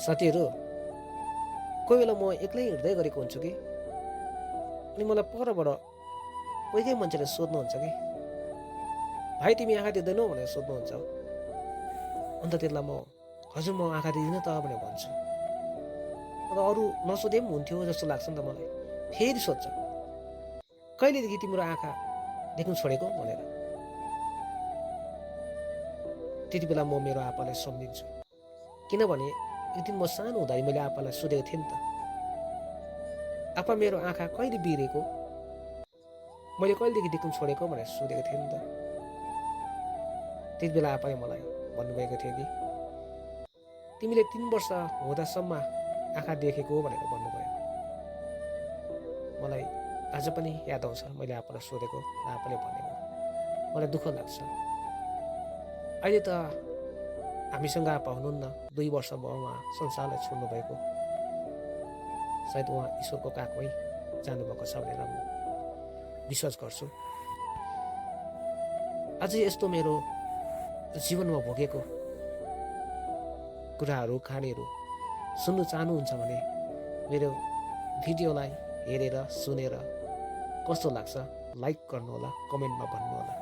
साथीहरू, कोही बेला म एक्लै हिँड्दै गरेको हुन्छु कि अनि मलाई परबाट कोही कोही मान्छेले सोध्नुहुन्छ कि भाइ तिमी आँखा दिँदैनौ भनेर सोध्नुहुन्छ। अन्त त्यसलाई म हजुर म आँखा दिँदिनँ त भनेर भन्छु। अन्त अरू नसोधे पनि हुन्थ्यो जस्तो लाग्छ नि त मलाई। फेरि सोध्छ कहिलेदेखि तिम्रो आँखा देख्नु छोडेको भनेर। त्यति बेला म मेरो आप्पालाई सम्झिन्छु, किनभने एक दिन म सानो हुँदाखेरि मैले आप्पालाई सोधेको थिएँ नि त, आप्पा मेरो आँखा कहिले बिग्रेको, मैले कहिलेदेखि देख्नु छोडेको भनेर सोधेको थिएँ नि त। त्यति बेला आप्पाले मलाई भन्नुभएको थियो कि तिमीले 3 वर्ष हुँदासम्म आँखा देखेको भनेर भन्नुभयो। मलाई आज पनि याद आउँछ मैले आप्पालाई सोधेको र आप्पाले भनेको। मलाई दुःख लाग्छ। अहिले त हामीसँग आप्पा हुनुहुन्न, 2 वर्ष भयो उहाँ संसारलाई छोड्नु भएको। सायद उहाँ ईश्वरको काखमै जानुभएको छ भनेर म विश्वास गर्छु। अझै यस्तो मेरो जीवनमा भोगेको कुराहरू कहानीहरू सुन्नु चाहनुहुन्छ भने मेरो भिडियोलाई हेरेर सुनेर कस्तो लाग्छ लाइक गर्नुहोला, कमेन्टमा भन्नुहोला।